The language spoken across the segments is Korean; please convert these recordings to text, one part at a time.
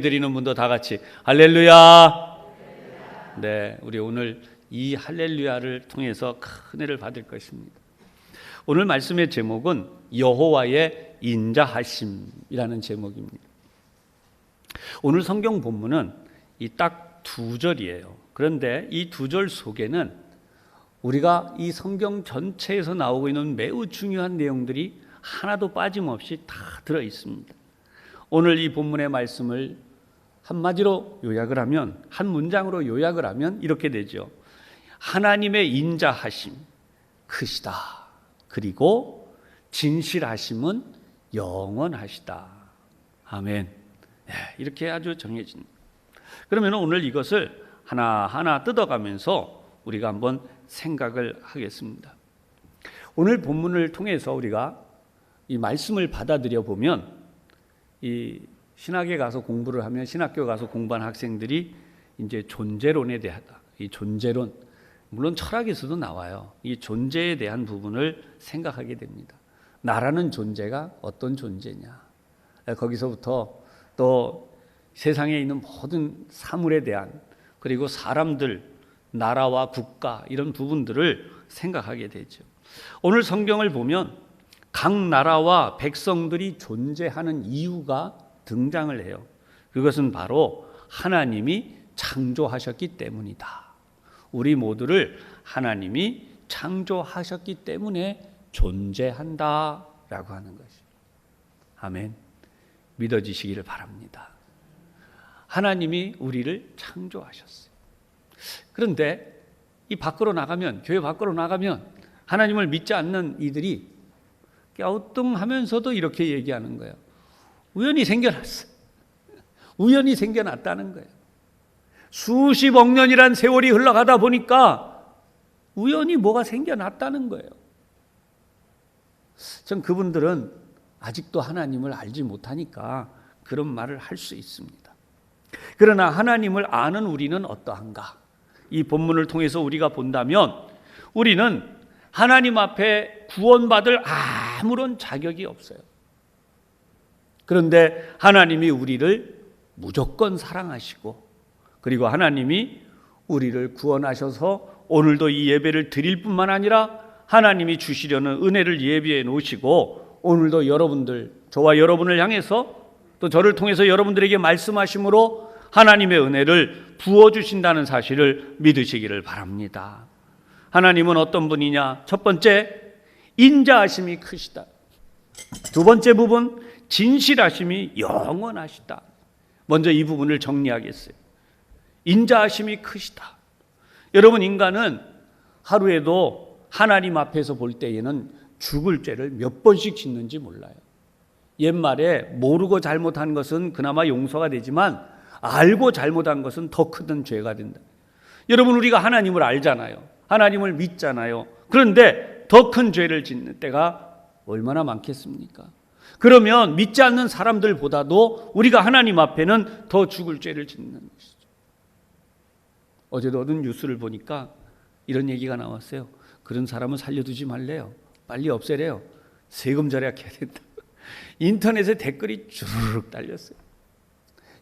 드리는 분도 다 같이 할렐루야. 네, 우리 오늘 이 할렐루야를 통해서 큰 은혜를 받을 것입니다. 오늘 말씀의 제목은 여호와의 인자하심이라는 제목입니다. 오늘 성경 본문은 이 딱 두 절이에요. 그런데 이 두 절 속에는 우리가 이 성경 전체에서 나오고 있는 매우 중요한 내용들이 하나도 빠짐없이 다 들어 있습니다. 오늘 이 본문의 말씀을 한마디로 요약을 하면, 한 문장으로 요약을 하면 이렇게 되죠. 하나님의 인자하심 크시다. 그리고 진실하심은 영원하시다. 아멘. 이렇게 아주 정해집니다. 그러면 오늘 이것을 하나하나 뜯어가면서 우리가 한번 생각을 하겠습니다. 오늘 본문을 통해서 우리가 이 말씀을 받아들여 보면, 이 신학에 가서 공부를 하면, 신학교 가서 공부한 학생들이 이제 존재론에 대하다. 이 존재론, 물론 철학에서도 나와요. 이 존재에 대한 부분을 생각하게 됩니다. 나라는 존재가 어떤 존재냐. 거기서부터 또 세상에 있는 모든 사물에 대한, 그리고 사람들, 나라와 국가, 이런 부분들을 생각하게 되죠. 오늘 성경을 보면 각 나라와 백성들이 존재하는 이유가 등장을 해요. 그것은 바로 하나님이 창조하셨기 때문이다. 우리 모두를 하나님이 창조하셨기 때문에 존재한다라고 하는 것이. 아멘. 믿어지시기를 바랍니다. 하나님이 우리를 창조하셨어요. 그런데 이 밖으로 나가면, 교회 밖으로 나가면 하나님을 믿지 않는 이들이 갸우뚱하면서도 이렇게 얘기하는 거예요. 우연히 생겨났어. 우연히 생겨났다는 거예요. 수십억 년이란 세월이 흘러가다 보니까 우연히 뭐가 생겨났다는 거예요. 전 그분들은 아직도 하나님을 알지 못하니까 그런 말을 할 수 있습니다. 그러나 하나님을 아는 우리는 어떠한가? 이 본문을 통해서 우리가 본다면 우리는 하나님 앞에 구원받을 아무런 자격이 없어요. 그런데 하나님이 우리를 무조건 사랑하시고, 그리고 하나님이 우리를 구원하셔서 오늘도 이 예배를 드릴 뿐만 아니라 하나님이 주시려는 은혜를 예비해 놓으시고, 오늘도 여러분들, 저와 여러분을 향해서 또 저를 통해서 여러분들에게 말씀하심으로 하나님의 은혜를 부어주신다는 사실을 믿으시기를 바랍니다. 하나님은 어떤 분이냐? 첫 번째, 인자하심이 크시다. 두 번째 부분, 진실하심이 영원하시다. 먼저 이 부분을 정리하겠어요. 인자하심이 크시다. 여러분, 인간은 하루에도 하나님 앞에서 볼 때에는 죽을 죄를 몇 번씩 짓는지 몰라요. 옛말에 모르고 잘못한 것은 그나마 용서가 되지만 알고 잘못한 것은 더 큰 죄가 된다. 여러분, 우리가 하나님을 알잖아요. 하나님을 믿잖아요. 그런데 더 큰 죄를 짓는 때가 얼마나 많겠습니까? 그러면 믿지 않는 사람들보다도 우리가 하나님 앞에는 더 죽을 죄를 짓는 것이죠. 어제도 어떤 뉴스를 보니까 이런 얘기가 나왔어요. 그런 사람은 살려두지 말래요. 빨리 없애래요. 세금 절약해야 된다. 인터넷에 댓글이 주르륵 달렸어요.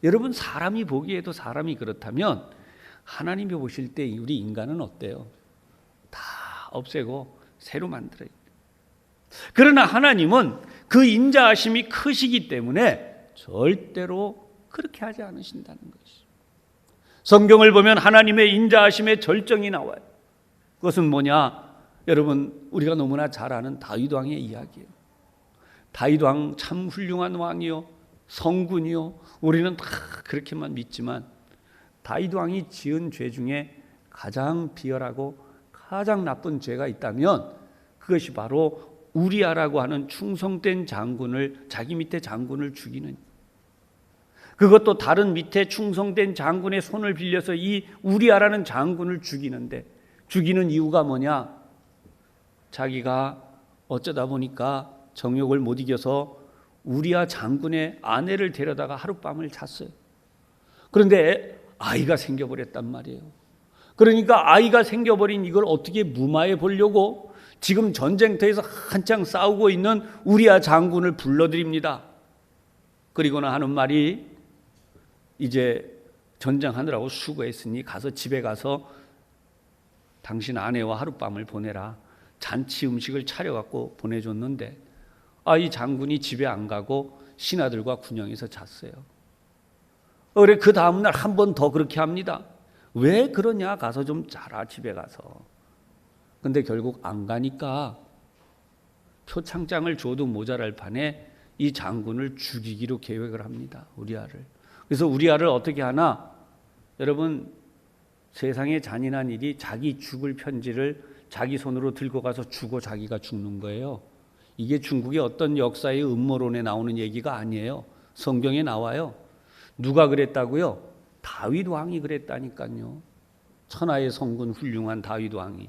여러분, 사람이 보기에도 사람이 그렇다면 하나님이 보실 때 우리 인간은 어때요? 다 없애고 새로 만들어요. 그러나 하나님은 그 인자하심이 크시기 때문에 절대로 그렇게 하지 않으신다는 것이죠. 성경을 보면 하나님의 인자하심의 절정이 나와요. 그것은 뭐냐? 여러분, 우리가 너무나 잘 아는 다윗 왕의 이야기예요. 다윗 왕 참 훌륭한 왕이요, 성군이요. 우리는 다 그렇게만 믿지만 다윗 왕이 지은 죄 중에 가장 비열하고 가장 나쁜 죄가 있다면 그것이 바로 우리아라고 하는 충성된 장군을, 자기 밑에 장군을 죽이는, 그것도 다른 밑에 충성된 장군의 손을 빌려서 이 우리아라는 장군을 죽이는데, 죽이는 이유가 뭐냐? 자기가 어쩌다 보니까 정욕을 못 이겨서 우리아 장군의 아내를 데려다가 하룻밤을 잤어요. 그런데 아이가 생겨버렸단 말이에요. 그러니까 아이가 생겨버린 이걸 어떻게 무마해 보려고 지금 전쟁터에서 한창 싸우고 있는 우리아 장군을 불러드립니다. 그리고는 하는 말이, 이제 전쟁하느라고 수고했으니 가서 집에 가서 당신 아내와 하룻밤을 보내라. 잔치 음식을 차려갖고 보내줬는데 이 장군이 집에 안 가고 신하들과 군영에서 잤어요. 그래 그 다음날 한 번 더 그렇게 합니다. 왜 그러냐? 가서 좀 자라 집에 가서. 근데 결국 안 가니까 표창장을 줘도 모자랄 판에 이 장군을 죽이기로 계획을 합니다. 우리아를. 그래서 우리아를 어떻게 하나? 여러분, 세상에 잔인한 일이 자기 죽을 편지를 자기 손으로 들고 가서 주고 자기가 죽는 거예요. 이게 중국의 어떤 역사의 음모론에 나오는 얘기가 아니에요. 성경에 나와요. 누가 그랬다고요? 다윗 왕이 그랬다니까요. 천하의 성군 훌륭한 다윗 왕이.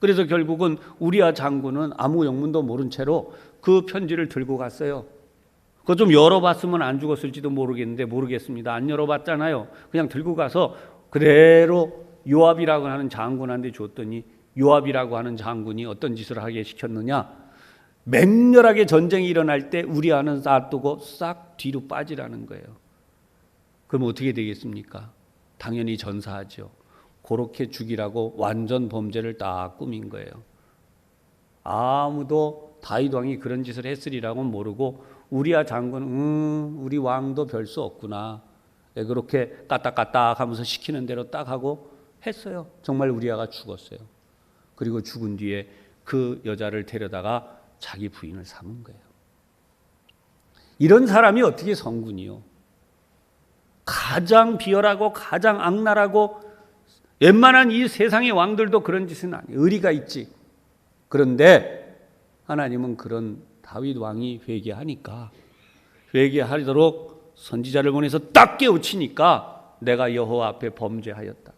그래서 결국은 우리아 장군은 아무 영문도 모른 채로 그 편지를 들고 갔어요. 그거 좀 열어봤으면 안 죽었을지도 모르겠는데 모르겠습니다. 안 열어봤잖아요. 그냥 들고 가서 그대로 요압이라고 하는 장군한테 줬더니 요압이라고 하는 장군이 어떤 짓을 하게 시켰느냐? 맹렬하게 전쟁이 일어날 때 우리아는 놔두고 싹 뒤로 빠지라는 거예요. 그럼 어떻게 되겠습니까? 당연히 전사하죠. 그렇게 죽이라고 완전 범죄를 딱 꾸민 거예요. 아무도 다윗 왕이 그런 짓을 했으리라고는 모르고 우리아 장군은 우리 왕도 별 수 없구나. 그렇게 까딱까딱 하면서 시키는 대로 딱 하고 했어요. 정말 우리아가 죽었어요. 그리고 죽은 뒤에 그 여자를 데려다가 자기 부인을 삼은 거예요. 이런 사람이 어떻게 성군이요? 가장 비열하고 가장 악랄하고 웬만한 이 세상의 왕들도 그런 짓은 아니에요. 의리가 있지. 그런데 하나님은 그런 다윗 왕이 회개하니까 회개하도록 선지자를 보내서 딱 깨우치니까 내가 여호와 앞에 범죄하였다.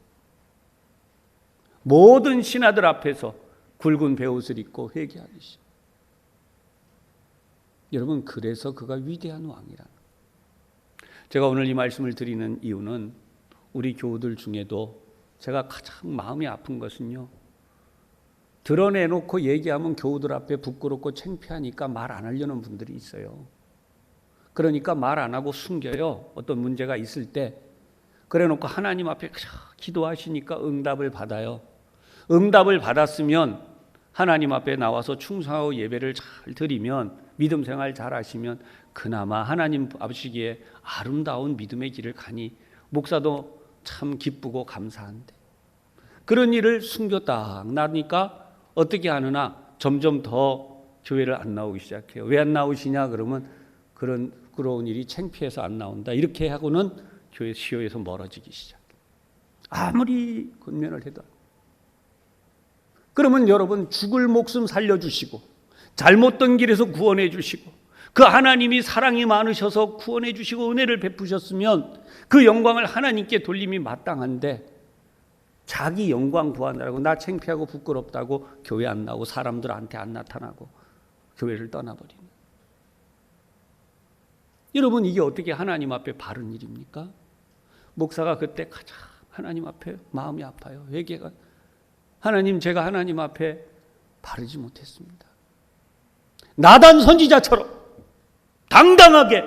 모든 신하들 앞에서 굵은 베옷을 입고 회개하듯이. 여러분, 그래서 그가 위대한 왕이라. 제가 오늘 이 말씀을 드리는 이유는 우리 교우들 중에도 제가 가장 마음이 아픈 것은요, 드러내놓고 얘기하면 교우들 앞에 부끄럽고 창피하니까 말 안 하려는 분들이 있어요. 그러니까 말 안 하고 숨겨요. 어떤 문제가 있을 때. 그래놓고 하나님 앞에 기도하시니까 응답을 받아요. 응답을 받았으면 하나님 앞에 나와서 충성하고 예배를 잘 드리면, 믿음 생활 잘 하시면 그나마 하나님 아버지기에 아름다운 믿음의 길을 가니 목사도 참 기쁘고 감사한데, 그런 일을 숨겼다 나니까 어떻게 하느냐? 점점 더 교회를 안 나오기 시작해요. 왜 안 나오시냐? 그러면 그런 부끄러운 일이 창피해서 안 나온다. 이렇게 하고는 교회 시효에서 멀어지기 시작해요. 아무리 권면을 해도. 그러면 여러분, 죽을 목숨 살려주시고 잘못된 길에서 구원해 주시고 그 하나님이 사랑이 많으셔서 구원해 주시고 은혜를 베푸셨으면 그 영광을 하나님께 돌림이 마땅한데, 자기 영광 구하느라고 나 창피하고 부끄럽다고 교회 안 나오고 사람들한테 안 나타나고 교회를 떠나버리는. 여러분, 이게 어떻게 하나님 앞에 바른 일입니까? 목사가 그때 가장 하나님 앞에 마음이 아파요. 회개가. 하나님, 제가 하나님 앞에 바르지 못했습니다. 나단 선지자처럼 당당하게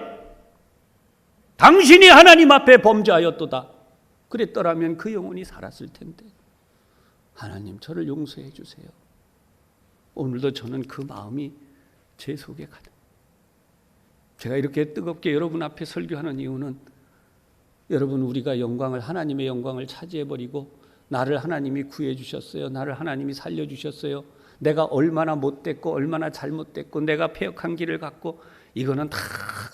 당신이 하나님 앞에 범죄하였도다 그랬더라면 그 영혼이 살았을 텐데, 하나님 저를 용서해 주세요. 오늘도 저는 그 마음이 제 속에 가득. 제가 이렇게 뜨겁게 여러분 앞에 설교하는 이유는, 여러분, 우리가 영광을, 하나님의 영광을 차지해버리고 나를 하나님이 구해 주셨어요. 나를 하나님이 살려 주셨어요. 내가 얼마나 못됐고 얼마나 잘못됐고 내가 패역한 길을 갖고, 이거는 다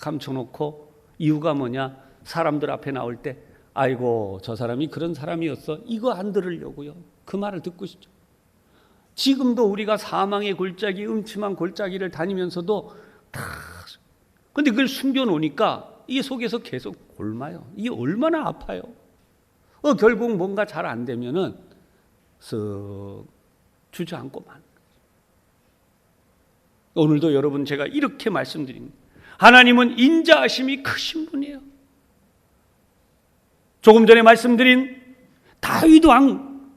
감춰놓고 이유가 뭐냐? 사람들 앞에 나올 때 아이고 저 사람이 그런 사람이었어, 이거 안 들으려고요. 그 말을 듣고 싶죠. 지금도 우리가 사망의 골짜기, 음침한 골짜기를 다니면서도 다, 근데 그걸 숨겨놓으니까 이 속에서 계속 골마요. 이게 얼마나 아파요. 결국 뭔가 잘 안 되면은 쓱 주저앉고만. 오늘도 여러분, 제가 이렇게 말씀드립니다. 하나님은 인자하심이 크신 분이에요. 조금 전에 말씀드린 다윗 왕,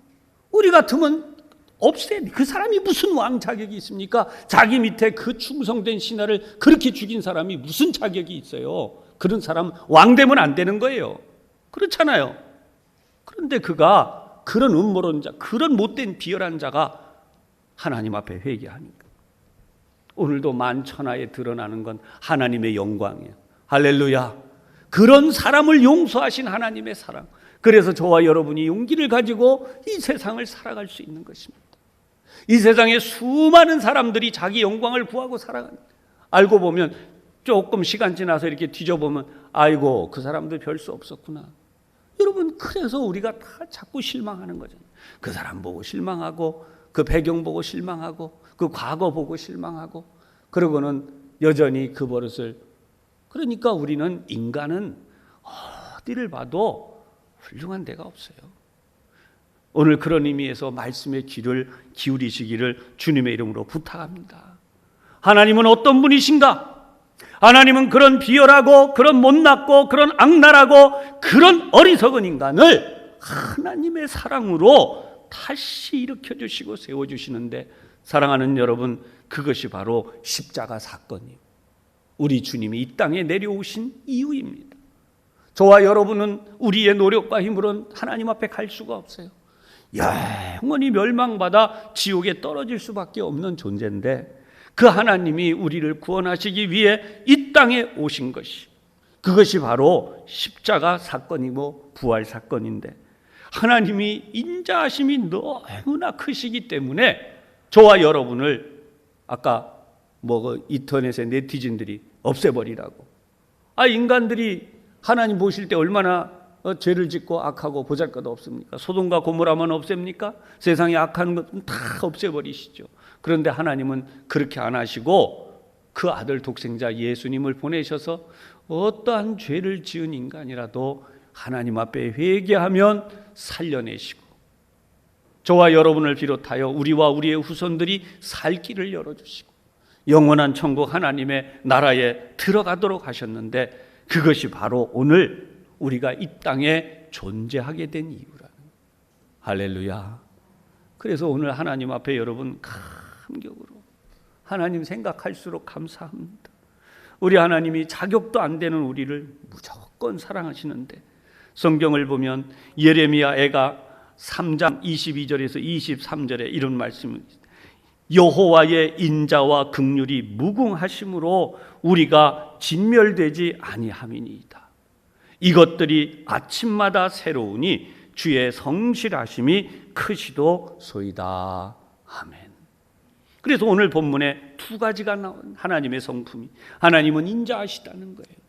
우리 같으면 없애. 그 사람이 무슨 왕 자격이 있습니까? 자기 밑에 그 충성된 신하를 그렇게 죽인 사람이 무슨 자격이 있어요? 그런 사람 왕 되면 안 되는 거예요. 그렇잖아요. 그런데 그가 그런 음모론자, 그런 못된 비열한 자가 하나님 앞에 회개하니까 오늘도 만천하에 드러나는 건 하나님의 영광이에요. 할렐루야. 그런 사람을 용서하신 하나님의 사랑. 그래서 저와 여러분이 용기를 가지고 이 세상을 살아갈 수 있는 것입니다. 이 세상에 수많은 사람들이 자기 영광을 구하고 살아가는, 알고 보면 조금 시간 지나서 이렇게 뒤져보면 아이고 그 사람도 별 수 없었구나. 여러분, 그래서 우리가 다 자꾸 실망하는 거잖아요. 그 사람 보고 실망하고, 그 배경 보고 실망하고, 그 과거 보고 실망하고, 그러고는 여전히 그 버릇을. 그러니까 우리는, 인간은 어디를 봐도 훌륭한 데가 없어요. 오늘 그런 의미에서 말씀의 귀를 기울이시기를 주님의 이름으로 부탁합니다. 하나님은 어떤 분이신가? 하나님은 그런 비열하고 그런 못났고 그런 악랄하고 그런 어리석은 인간을 하나님의 사랑으로 다시 일으켜 주시고 세워주시는데, 사랑하는 여러분, 그것이 바로 십자가 사건이에요. 우리 주님이 이 땅에 내려오신 이유입니다. 저와 여러분은 우리의 노력과 힘으로는 하나님 앞에 갈 수가 없어요. 영원히 멸망받아 지옥에 떨어질 수밖에 없는 존재인데, 그 하나님이 우리를 구원하시기 위해 이 땅에 오신 것이, 그것이 바로 십자가 사건이고 부활 사건인데, 하나님이 인자하심이 너무나 크시기 때문에 저와 여러분을 아까 인터넷에 네티즌들이 없애버리라고. 인간들이 하나님 보실 때 얼마나 죄를 짓고 악하고 보잘것 없습니까? 소돔과 고모라만 없앱니까? 세상에 악한 것은 다 없애버리시죠. 그런데 하나님은 그렇게 안 하시고 그 아들 독생자 예수님을 보내셔서 어떠한 죄를 지은 인간이라도 하나님 앞에 회개하면 살려내시고, 저와 여러분을 비롯하여 우리와 우리의 후손들이 살 길을 열어주시고 영원한 천국 하나님의 나라에 들어가도록 하셨는데, 그것이 바로 오늘 우리가 이 땅에 존재하게 된 이유라는. 할렐루야. 그래서 오늘 하나님 앞에 여러분 감격으로 하나님 생각할수록 감사합니다. 우리 하나님이 자격도 안 되는 우리를 무조건 사랑하시는데, 성경을 보면 예레미야 애가 3장 22절에서 23절에 이런 말씀을, 여호와의 인자와 긍휼이 무궁하심으로 우리가 진멸되지 아니함이니이다. 이것들이 아침마다 새로우니 주의 성실하심이 크시도소이다. 아멘. 그래서 오늘 본문에 두 가지가 나온 하나님의 성품이, 하나님은 인자하시다는 거예요.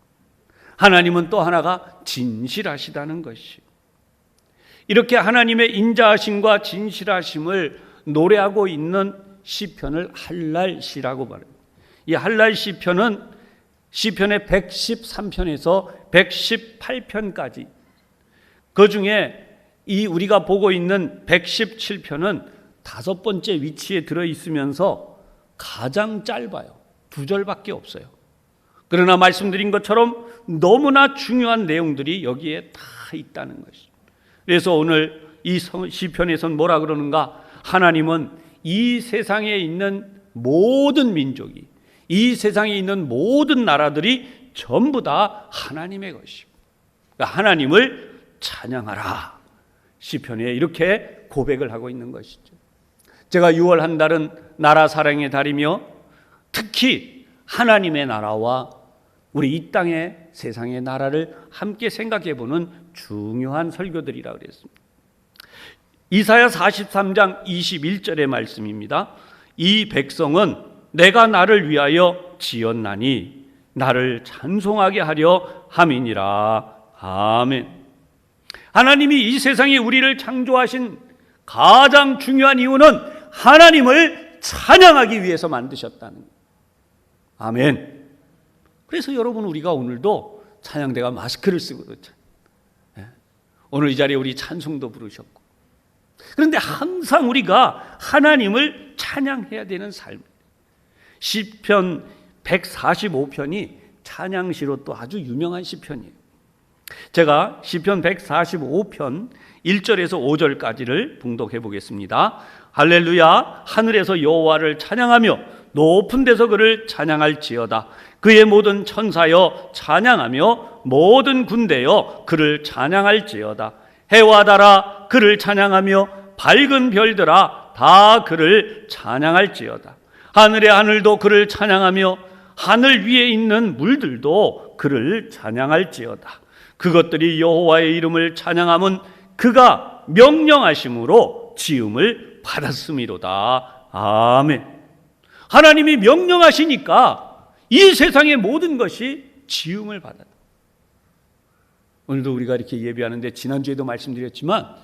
하나님은 또 하나가 진실하시다는 것이요. 이렇게 하나님의 인자하심과 진실하심을 노래하고 있는 시편을 할랄시라고 말합니다. 이 할랄 시편은 시편의 113편에서 118편까지, 그 중에 이 우리가 보고 있는 117편은 5번째 위치에 들어있으면서 가장 짧아요. 2절밖에 없어요. 그러나 말씀드린 것처럼 너무나 중요한 내용들이 여기에 다 있다는 것이죠. 그래서 오늘 이 시편에서는 뭐라 그러는가? 하나님은 이 세상에 있는 모든 민족이, 이 세상에 있는 모든 나라들이 전부 다 하나님의 것이고, 그러니까 하나님을 찬양하라, 시편에 이렇게 고백을 하고 있는 것이죠. 제가 6월 한 달은 나라 사랑의 달이며, 특히 하나님의 나라와 우리 이 땅의 세상의 나라를 함께 생각해 보는 중요한 설교들이라고 그랬습니다. 이사야 43장 21절의 말씀입니다. 이 백성은 내가 나를 위하여 지었나니 나를 찬송하게 하려 함이니라. 아멘. 하나님이 이 세상에 우리를 창조하신 가장 중요한 이유는 하나님을 찬양하기 위해서 만드셨다는 거예요. 아멘. 그래서 여러분, 우리가 오늘도 찬양대가 마스크를 쓰고 그렇죠. 오늘 이 자리에 우리 찬송도 부르셨고, 그런데 항상 우리가 하나님을 찬양해야 되는 삶. 시편 145편이 찬양시로 또 아주 유명한 시편이에요. 제가 시편 145편 1절에서 5절까지를 봉독해 보겠습니다. 할렐루야, 하늘에서 여호와를 찬양하며 높은 데서 그를 찬양할지어다. 그의 모든 천사여 찬양하며 모든 군대여 그를 찬양할지어다. 해와 달아 그를 찬양하며 밝은 별들아 다 그를 찬양할지어다. 하늘의 하늘도 그를 찬양하며 하늘 위에 있는 물들도 그를 찬양할지어다. 그것들이 여호와의 이름을 찬양함은 그가 명령하심으로 지음을 받았음이로다. 아멘. 하나님이 명령하시니까 이 세상의 모든 것이 지음을 받았다. 오늘도 우리가 이렇게 예배하는데 지난주에도 말씀드렸지만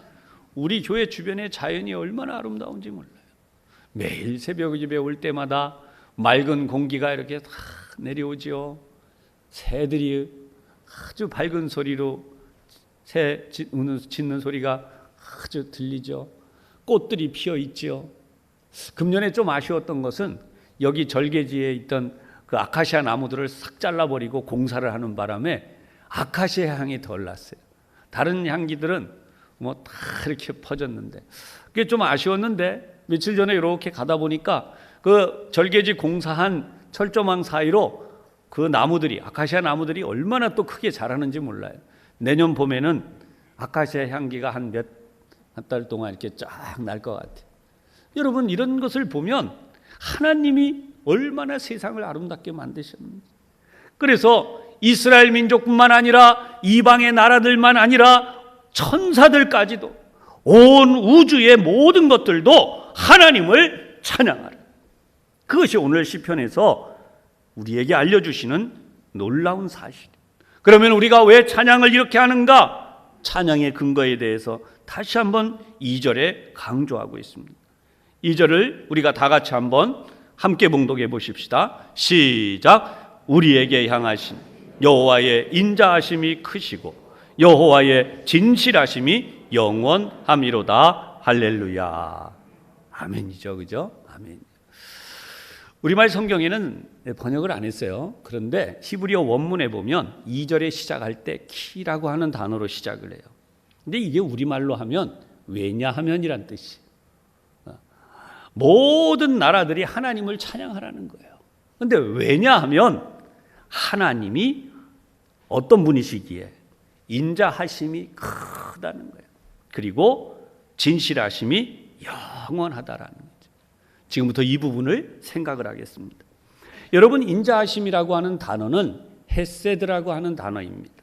우리 교회 주변의 자연이 얼마나 아름다운지 몰라요. 매일 새벽 예배 올 때마다 맑은 공기가 이렇게 다 내려오죠. 새들이 아주 밝은 소리로 새 짖는 소리가 아주 들리죠. 꽃들이 피어 있죠. 금년에 좀 아쉬웠던 것은 여기 절개지에 있던 그 아카시아 나무들을 싹 잘라버리고 공사를 하는 바람에 아카시아 향이 덜 났어요. 다른 향기들은 뭐 다 이렇게 퍼졌는데 그게 좀 아쉬웠는데 며칠 전에 이렇게 가다 보니까 그 절개지 공사한 철조망 사이로 그 나무들이 아카시아 나무들이 얼마나 또 크게 자라는지 몰라요. 내년 봄에는 아카시아 향기가 한 달 동안 이렇게 쫙 날 것 같아요. 여러분 이런 것을 보면 하나님이 얼마나 세상을 아름답게 만드셨는지. 그래서 이스라엘 민족뿐만 아니라 이방의 나라들만 아니라 천사들까지도 온 우주의 모든 것들도 하나님을 찬양하라. 그것이 오늘 시편에서 우리에게 알려주시는 놀라운 사실. 그러면 우리가 왜 찬양을 이렇게 하는가? 찬양의 근거에 대해서 다시 한번 2절에 강조하고 있습니다. 2절을 우리가 다 같이 한번 함께 봉독해 보십시다. 시작. 우리에게 향하신 여호와의 인자하심이 크시고 여호와의 진실하심이 영원함이로다. 할렐루야. 아멘이죠, 그죠? 아멘. 우리말 성경에는 번역을 안 했어요. 그런데 히브리어 원문에 보면 2절에 시작할 때 키라고 하는 단어로 시작을 해요. 근데 이게 우리말로 하면 왜냐하면이란 뜻이에요. 모든 나라들이 하나님을 찬양하라는 거예요. 그런데 왜냐하면 하나님이 어떤 분이시기에 인자하심이 크다는 거예요. 그리고 진실하심이 영원하다라는 거죠. 지금부터 이 부분을 생각을 하겠습니다. 여러분 인자하심이라고 하는 단어는 헤세드라고 하는 단어입니다.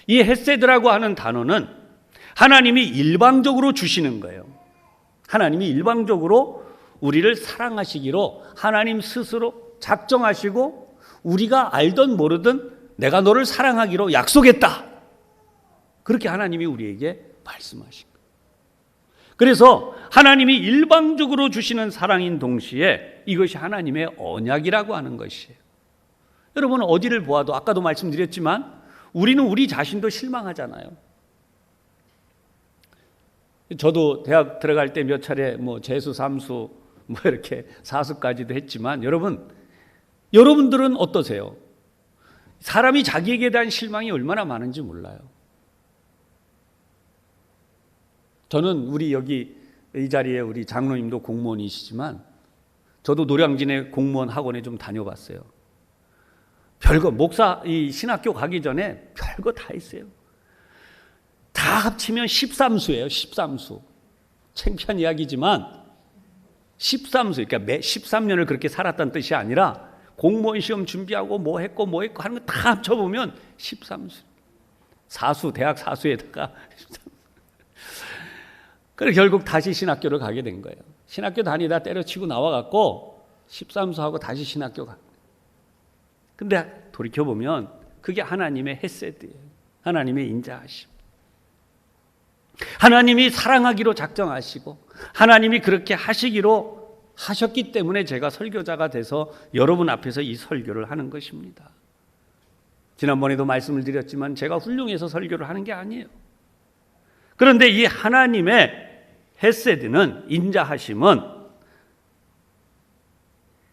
이 헤세드라고 하는 단어는 하나님이 일방적으로 주시는 거예요. 하나님이 일방적으로 우리를 사랑하시기로 하나님 스스로 작정하시고 우리가 알든 모르든 내가 너를 사랑하기로 약속했다. 그렇게 하나님이 우리에게 말씀하신 거예요. 그래서 하나님이 일방적으로 주시는 사랑인 동시에 이것이 하나님의 언약이라고 하는 것이에요. 여러분 어디를 보아도 아까도 말씀드렸지만 우리는 우리 자신도 실망하잖아요. 저도 대학 들어갈 때 몇 차례 재수, 삼수, 이렇게 사수까지도 했지만 여러분들은 어떠세요? 사람이 자기에게 대한 실망이 얼마나 많은지 몰라요. 저는 우리 여기 이 자리에 우리 장로님도 공무원이시지만 저도 노량진의 공무원 학원에 좀 다녀봤어요. 별거 목사 이 신학교 가기 전에 별거 다 있어요. 다 합치면 13수예요. 13수. 창피한 이야기지만 13수. 그러니까 13년을 그렇게 살았다는 뜻이 아니라 공무원 시험 준비하고 뭐 했고 하는 거 다 합쳐보면 13수. 사수, 대학 사수에다가 13수. 그래서 결국 다시 신학교를 가게 된 거예요. 신학교 다니다 때려치고 나와갖고 13수하고 다시 신학교 가. 근데 돌이켜보면 그게 하나님의 헤세드예요. 하나님의 인자하심. 하나님이 사랑하기로 작정하시고 하나님이 그렇게 하시기로 하셨기 때문에 제가 설교자가 돼서 여러분 앞에서 이 설교를 하는 것입니다. 지난번에도 말씀을 드렸지만 제가 훌륭해서 설교를 하는 게 아니에요. 그런데 이 하나님의 헤세드는 인자하심은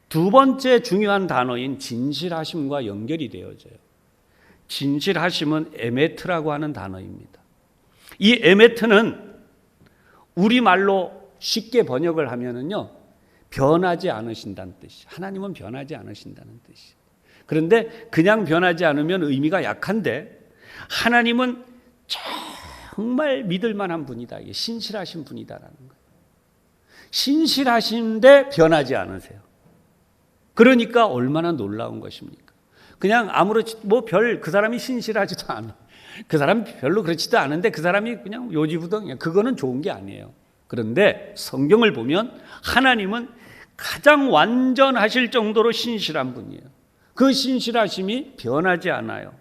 두 번째 중요한 단어인 진실하심과 연결이 되어져요. 진실하심은 에메트라고 하는 단어입니다. 이 에메트는 우리말로 쉽게 번역을 하면은요, 변하지 않으신다는 뜻이. 하나님은 변하지 않으신다는 뜻이. 그런데 그냥 변하지 않으면 의미가 약한데 하나님은 정말 믿을 만한 분이다. 이게 신실하신 분이다라는 거예요. 신실하신데 변하지 않으세요. 그러니까 얼마나 놀라운 것입니까? 그냥 아무렇지 그 사람이 신실하지도 않아. 그 사람 별로 그렇지도 않은데 그 사람이 그냥 요지부동이야. 그거는 좋은 게 아니에요. 그런데 성경을 보면 하나님은 가장 완전하실 정도로 신실한 분이에요. 그 신실하심이 변하지 않아요.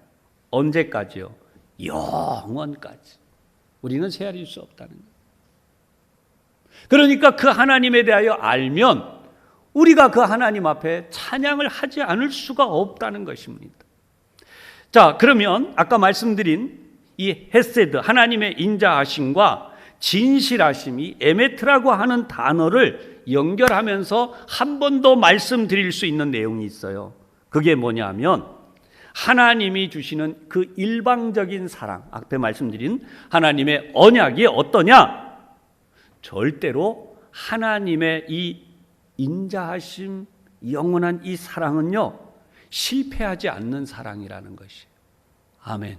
언제까지요? 영원까지. 우리는 헤아릴 수 없다는 거예요. 그러니까 그 하나님에 대하여 알면 우리가 그 하나님 앞에 찬양을 하지 않을 수가 없다는 것입니다. 자, 그러면 아까 말씀드린 이 헤세드, 하나님의 인자하심과 진실하심이 에메트라고 하는 단어를 연결하면서 한 번 더 말씀드릴 수 있는 내용이 있어요. 그게 뭐냐면 하나님이 주시는 그 일방적인 사랑, 앞에 말씀드린 하나님의 언약이 어떠냐? 절대로 하나님의 이 인자하심, 영원한 이 사랑은요, 실패하지 않는 사랑이라는 것이에요. 아멘.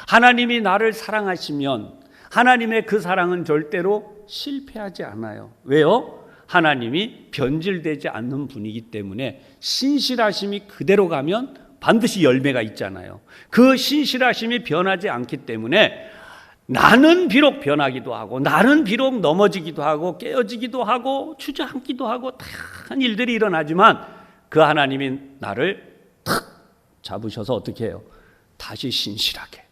하나님이 나를 사랑하시면 하나님의 그 사랑은 절대로 실패하지 않아요. 왜요? 하나님이 변질되지 않는 분이기 때문에 신실하심이 그대로 가면 반드시 열매가 있잖아요. 그 신실하심이 변하지 않기 때문에 나는 비록 변하기도 하고 나는 비록 넘어지기도 하고 깨어지기도 하고 주저앉기도 하고 다양한 일들이 일어나지만 그 하나님이 나를 탁 잡으셔서 어떻게 해요? 다시 신실하게,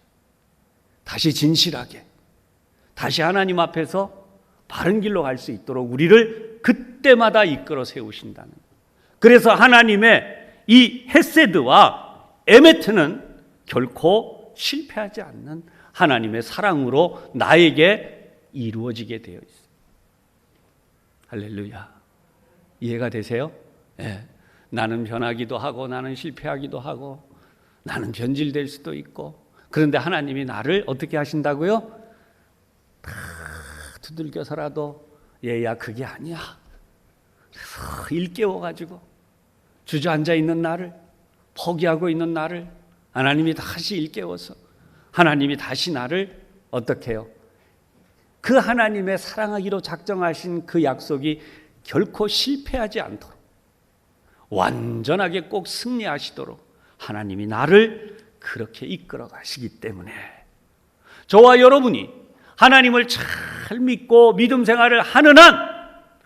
다시 진실하게, 다시 하나님 앞에서 바른 길로 갈 수 있도록 우리를 그때마다 이끌어 세우신다는 거예요. 그래서 하나님의 이 헤세드와 에메트는 결코 실패하지 않는 하나님의 사랑으로 나에게 이루어지게 되어 있어요. 할렐루야. 이해가 되세요? 네. 나는 변하기도 하고 나는 실패하기도 하고 나는 변질될 수도 있고 그런데 하나님이 나를 어떻게 하신다고요? 다 두들겨서라도 얘야 그게 아니야. 일깨워가지고 주저앉아 있는 나를, 포기하고 있는 나를 하나님이 다시 일깨워서 하나님이 다시 나를 어떻게 해요? 그 하나님의 사랑하기로 작정하신 그 약속이 결코 실패하지 않도록 완전하게 꼭 승리하시도록 하나님이 나를 그렇게 이끌어 가시기 때문에 저와 여러분이 하나님을 잘 믿고 믿음 생활을 하는 한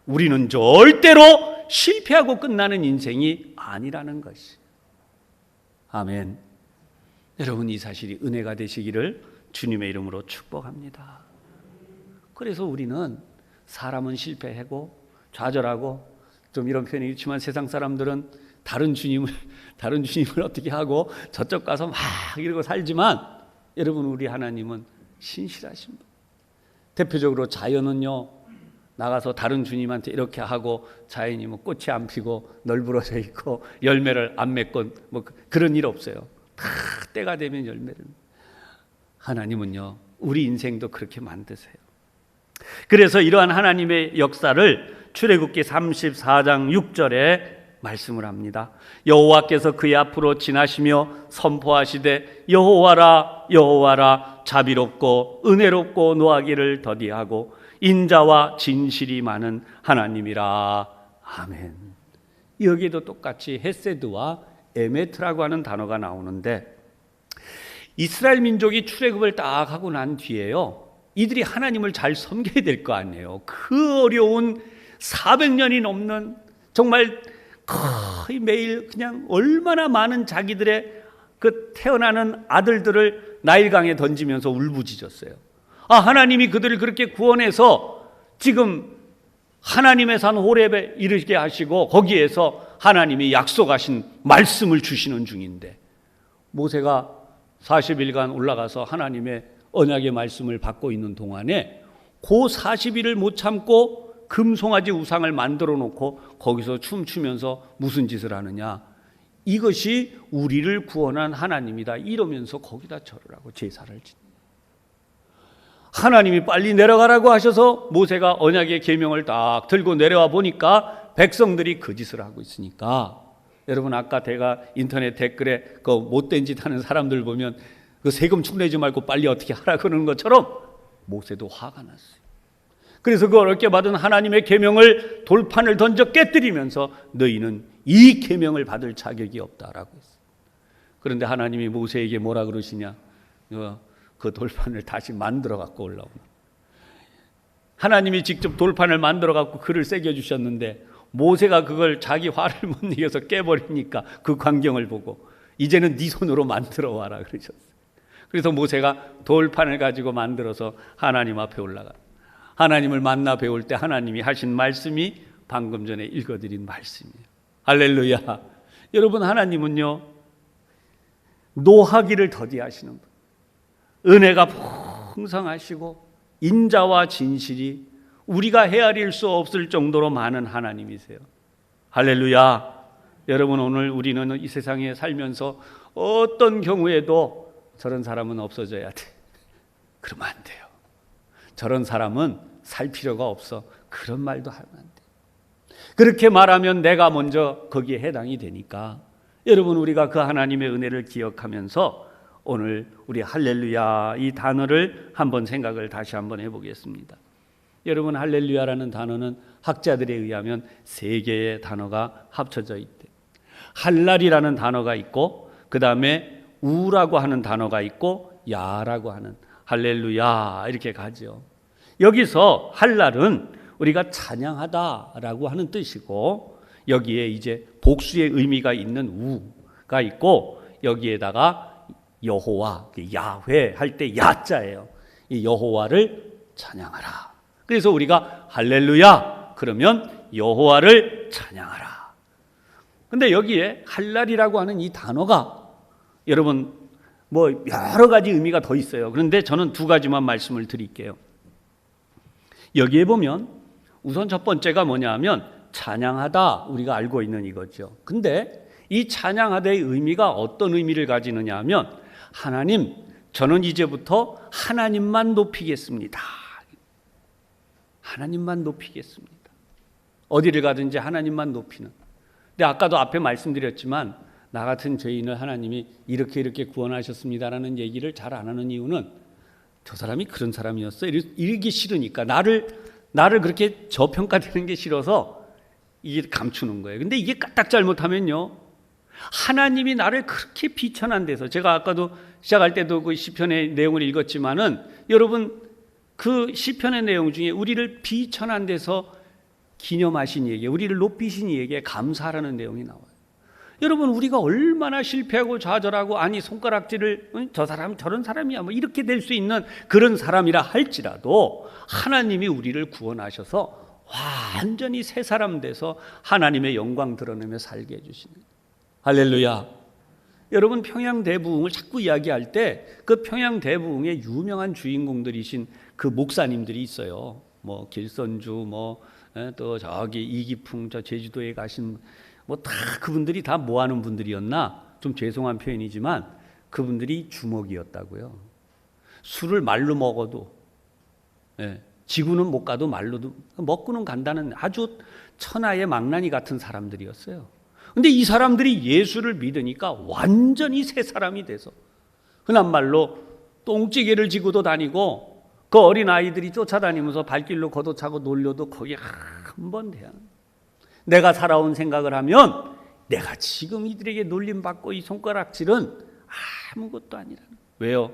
우리는 절대로 실패하고 끝나는 인생이 아니라는 것이. 아멘. 여러분 이 사실이 은혜가 되시기를 주님의 이름으로 축복합니다. 그래서 우리는 사람은 실패하고 좌절하고 좀 이런 표현이 있지만 세상 사람들은 다른 주님을 어떻게 하고 저쪽 가서 막 이러고 살지만 여러분 우리 하나님은 신실하신 분. 대표적으로 자연은요 나가서 다른 주님한테 이렇게 하고 자연이 뭐 꽃이 안 피고 널브러져 있고 열매를 안 맺고 뭐 그런 일 없어요. 다 때가 되면 열매를. 하나님은요 우리 인생도 그렇게 만드세요. 그래서 이러한 하나님의 역사를 출애굽기 34장 6절에 말씀을 합니다. 여호와께서 그의 앞으로 지나시며 선포하시되 여호와라 여호와라 자비롭고 은혜롭고 노하기를 더디하고 인자와 진실이 많은 하나님이라. 아멘. 여기에도 똑같이 헤세드와 에메트라고 하는 단어가 나오는데 이스라엘 민족이 출애굽을 딱 하고 난 뒤에요 이들이 하나님을 잘 섬겨야 될 거 아니에요. 그 어려운 400년이 넘는 정말 거의 매일 그냥 얼마나 많은 자기들의 그 태어나는 아들들을 나일강에 던지면서 울부짖었어요. 하나님이 그들을 그렇게 구원해서 지금 하나님의 산 호렙에 이르게 하시고 거기에서 하나님이 약속하신 말씀을 주시는 중인데 모세가 40일간 올라가서 하나님의 언약의 말씀을 받고 있는 동안에 그 40일을 못 참고 금송아지 우상을 만들어 놓고 거기서 춤추면서 무슨 짓을 하느냐. 이것이 우리를 구원한 하나님이다 이러면서 거기다 절을 하고 제사를 짓는. 하나님이 빨리 내려가라고 하셔서 모세가 언약의 계명을 딱 들고 내려와 보니까 백성들이 거짓을 하고 있으니까. 여러분 아까 제가 인터넷 댓글에 그 못된 짓 하는 사람들 보면 그 세금 축내지 말고 빨리 어떻게 하라 그러는 것처럼 모세도 화가 났어요. 그래서 그 어렵게 받은 하나님의 계명을 돌판을 던져 깨뜨리면서 너희는 이 계명을 받을 자격이 없다라고 했어요. 그런데 하나님이 모세에게 뭐라 그러시냐? 그 돌판을 다시 만들어 갖고 올라오나. 하나님이 직접 돌판을 만들어 갖고 글을 새겨 주셨는데 모세가 그걸 자기 화를 못 이겨서 깨버리니까 그 광경을 보고 이제는 네 손으로 만들어 와라 그러셨어요. 그래서 모세가 돌판을 가지고 만들어서 하나님 앞에 올라가. 하나님을 만나 배울 때 하나님이 하신 말씀이 방금 전에 읽어드린 말씀이에요. 할렐루야. 여러분 하나님은요 노하기를 더디하시는 분, 은혜가 풍성하시고 인자와 진실이 우리가 헤아릴 수 없을 정도로 많은 하나님이세요. 할렐루야. 여러분 오늘 우리는 이 세상에 살면서 어떤 경우에도 저런 사람은 없어져야 돼, 그러면 안 돼요. 저런 사람은 살 필요가 없어, 그런 말도 하면 안 돼. 그렇게 말하면 내가 먼저 거기에 해당이 되니까 여러분 우리가 그 하나님의 은혜를 기억하면서 오늘 우리 할렐루야 이 단어를 한번 생각을 다시 한번 해보겠습니다. 여러분 할렐루야라는 단어는 학자들에 의하면 세 개의 단어가 합쳐져 있대. 할랄이라는 단어가 있고 그 다음에 우라고 하는 단어가 있고 야라고 하는, 할렐루야 이렇게 가죠. 여기서 할랄은 우리가 찬양하다라고 하는 뜻이고 여기에 이제 복수의 의미가 있는 우가 있고 여기에다가 여호와, 야훼 할 때 야자예요. 이 여호와를 찬양하라. 그래서 우리가 할렐루야 그러면 여호와를 찬양하라. 근데 여기에 할랄이라고 하는 이 단어가 여러분 뭐 여러 가지 의미가 더 있어요. 그런데 저는 두 가지만 말씀을 드릴게요. 여기에 보면 우선 첫 번째가 뭐냐 하면 찬양하다, 우리가 알고 있는 이거죠. 근데 이 찬양하다의 의미가 어떤 의미를 가지느냐 하면 하나님, 저는 이제부터 하나님만 높이겠습니다. 하나님만 높이겠습니다. 어디를 가든지 하나님만 높이는. 근데 아까도 앞에 말씀드렸지만 나 같은 죄인을 하나님이 이렇게 구원하셨습니다라는 얘기를 잘 안 하는 이유는 저 사람이 그런 사람이었어 이러기 싫으니까, 나를 그렇게 저평가되는 게 싫어서 이게 감추는 거예요. 근데 이게 까딱 잘못하면요 하나님이 나를 그렇게 비천한 데서, 제가 아까도 시작할 때도 그 시편의 내용을 읽었지만은 여러분 그 시편의 내용 중에 우리를 비천한 데서 기념하신 이에게, 우리를 높이신 이에게 감사하라는 내용이 나와요. 여러분 우리가 얼마나 실패하고 좌절하고 아니 손가락질을 저 사람 저런 사람이야 뭐 이렇게 될 수 있는 그런 사람이라 할지라도 하나님이 우리를 구원하셔서 완전히 새 사람 돼서 하나님의 영광 드러내며 살게 해주시는, 할렐루야. 여러분 평양대부흥을 자꾸 이야기할 때 그 평양대부흥의 유명한 주인공들이신 그 목사님들이 있어요. 뭐 길선주 또 저기 이기풍 저 제주도에 가신 뭐 다 그분들이 다 뭐 하는 분들이었나? 좀 죄송한 표현이지만 그분들이 주먹이었다고요. 술을 말로 먹어도 지구는 못 가도 말로도 먹고는 간다는 아주 천하의 망나니 같은 사람들이었어요. 근데 이 사람들이 예수를 믿으니까 완전히 새 사람이 돼서 흔한 말로 똥찌개를 지고도 다니고 그 어린 아이들이 쫓아다니면서 발길로 걷어차고 놀려도 거기 한 번 돼야. 내가 살아온 생각을 하면 내가 지금 이들에게 놀림받고 이 손가락질은 아무것도 아니라는. 왜요?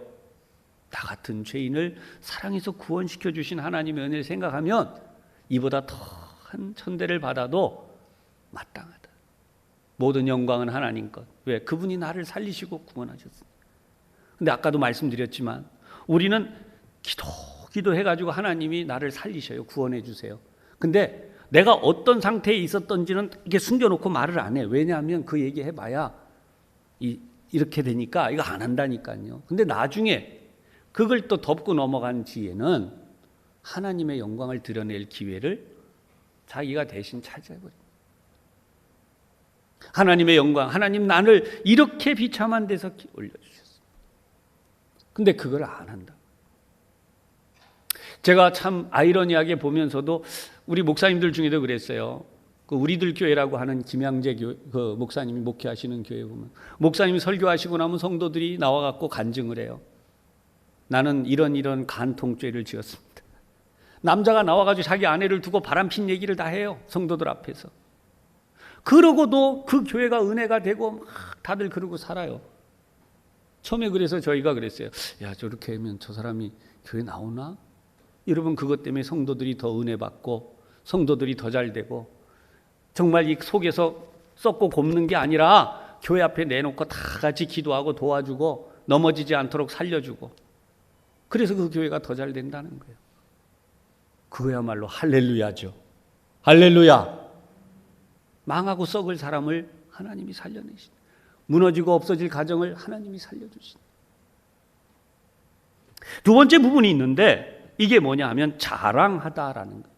나 같은 죄인을 사랑해서 구원시켜 주신 하나님의 은혜를 생각하면 이보다 더한 천대를 받아도 마땅하다. 모든 영광은 하나님 것. 왜? 그분이 나를 살리시고 구원하셨습니다. 근데 아까도 말씀드렸지만 우리는 기도해가지고 하나님이 나를 살리셔요. 구원해 주세요. 근데 내가 어떤 상태에 있었던지는 이렇게 숨겨놓고 말을 안 해. 왜냐하면 그 얘기 해봐야 이렇게 되니까 이거 안 한다니까요. 근데 나중에 그걸 또 덮고 넘어간 뒤에는 하나님의 영광을 드러낼 기회를 자기가 대신 차지해버립니다. 하나님의 영광, 하나님 나를 이렇게 비참한 데서 올려주셨어요. 근데 그걸 안 한다. 제가 참 아이러니하게 보면서도 우리 목사님들 중에도 그랬어요. 그 우리들 교회라고 하는 김양재 그 목사님이 목회하시는 교회 보면 목사님이 설교하시고 나면 성도들이 나와갖고 간증을 해요. 나는 이런 간통죄를 지었습니다. 남자가 나와가지고 자기 아내를 두고 바람핀 얘기를 다 해요. 성도들 앞에서. 그러고도 그 교회가 은혜가 되고 막 다들 그러고 살아요. 처음에 그래서 저희가 그랬어요. 야, 저렇게 하면 저 사람이 교회 나오나? 여러분, 그것 때문에 성도들이 더 은혜 받고 성도들이 더 잘 되고, 정말 이 속에서 썩고 곱는 게 아니라 교회 앞에 내놓고 다 같이 기도하고 도와주고 넘어지지 않도록 살려주고, 그래서 그 교회가 더 잘 된다는 거예요. 그거야말로 할렐루야죠. 할렐루야. 망하고 썩을 사람을 하나님이 살려내신, 무너지고 없어질 가정을 하나님이 살려주신. 두 번째 부분이 있는데 이게 뭐냐 하면 자랑하다라는 거예요.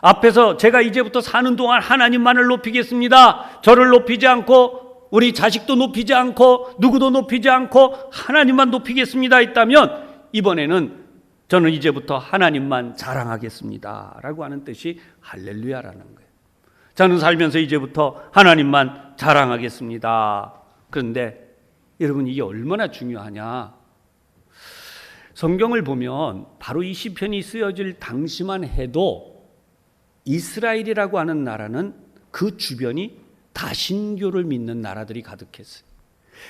앞에서 제가 이제부터 사는 동안 하나님만을 높이겠습니다. 저를 높이지 않고 우리 자식도 높이지 않고 누구도 높이지 않고 하나님만 높이겠습니다 했다면, 이번에는 저는 이제부터 하나님만 자랑하겠습니다 라고 하는 뜻이 할렐루야라는 거예요. 저는 살면서 이제부터 하나님만 자랑하겠습니다. 그런데 여러분, 이게 얼마나 중요하냐. 성경을 보면 바로 이 시편이 쓰여질 당시만 해도 이스라엘이라고 하는 나라는 그 주변이 다신교를 믿는 나라들이 가득했어요.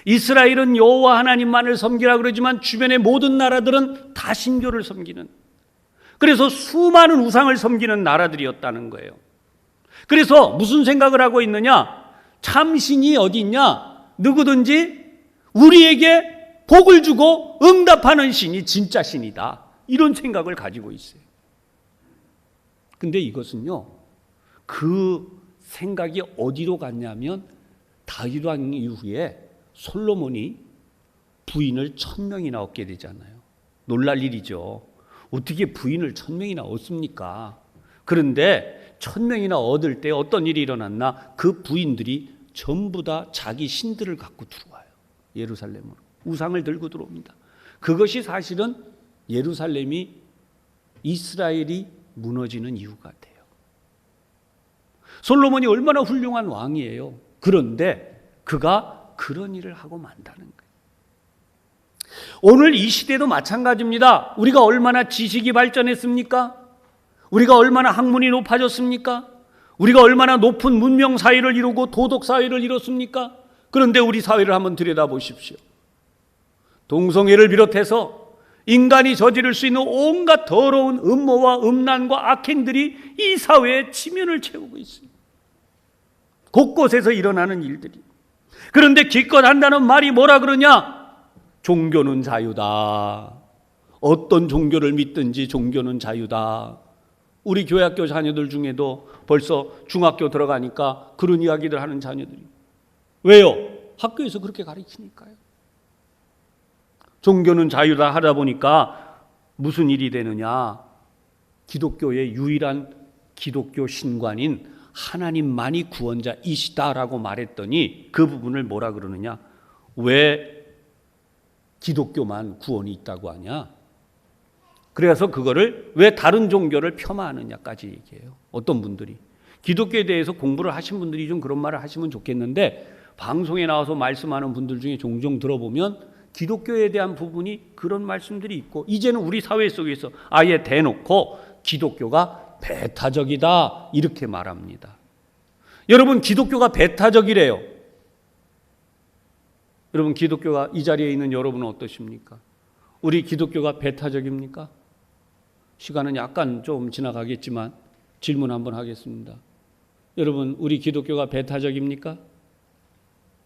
이스라엘은 여호와 하나님만을 섬기라 그러지만 주변의 모든 나라들은 다신교를 섬기는, 그래서 수많은 우상을 섬기는 나라들이었다는 거예요. 그래서 무슨 생각을 하고 있느냐? 참신이 어디 있냐? 누구든지 우리에게 복을 주고 응답하는 신이 진짜 신이다, 이런 생각을 가지고 있어요. 근데 이것은요, 그 생각이 어디로 갔냐면 다윗 왕 이후에 솔로몬이 부인을 1000명이나 얻게 되잖아요. 놀랄 일이죠. 어떻게 부인을 1000명이나 얻습니까? 그런데 1000명이나 얻을 때 어떤 일이 일어났나? 그 부인들이 전부 다 자기 신들을 갖고 들어와요. 예루살렘으로 우상을 들고 들어옵니다. 그것이 사실은 예루살렘이, 이스라엘이 무너지는 이유가 돼요. 솔로몬이 얼마나 훌륭한 왕이에요. 그런데 그가 그런 일을 하고 만다는 거예요. 오늘 이 시대도 마찬가지입니다. 우리가 얼마나 지식이 발전했습니까? 우리가 얼마나 학문이 높아졌습니까? 우리가 얼마나 높은 문명 사회를 이루고 도덕 사회를 이뤘습니까? 그런데 우리 사회를 한번 들여다보십시오. 동성애를 비롯해서 인간이 저지를 수 있는 온갖 더러운 음모와 음란과 악행들이 이 사회의 지면을 채우고 있습니다. 곳곳에서 일어나는 일들이. 그런데 기껏 한다는 말이 뭐라 그러냐? 종교는 자유다. 어떤 종교를 믿든지 종교는 자유다. 우리 교회학교 자녀들 중에도 벌써 중학교 들어가니까 그런 이야기들 하는 자녀들이. 왜요? 학교에서 그렇게 가르치니까요. 종교는 자유다 하다 보니까 무슨 일이 되느냐? 기독교의 유일한 기독교 신관인 하나님만이 구원자이시다라고 말했더니 그 부분을 뭐라 그러느냐? 왜 기독교만 구원이 있다고 하냐? 그래서 그거를 왜 다른 종교를 폄하하느냐까지 얘기해요. 어떤 분들이. 기독교에 대해서 공부를 하신 분들이 좀 그런 말을 하시면 좋겠는데, 방송에 나와서 말씀하는 분들 중에 종종 들어보면 기독교에 대한 부분이 그런 말씀들이 있고, 이제는 우리 사회 속에서 아예 대놓고 기독교가 배타적이다 이렇게 말합니다. 여러분, 기독교가 배타적이래요. 여러분, 기독교가, 이 자리에 있는 여러분은 어떠십니까? 우리 기독교가 배타적입니까? 시간은 약간 좀 지나가겠지만 질문 한번 하겠습니다. 여러분, 우리 기독교가 배타적입니까?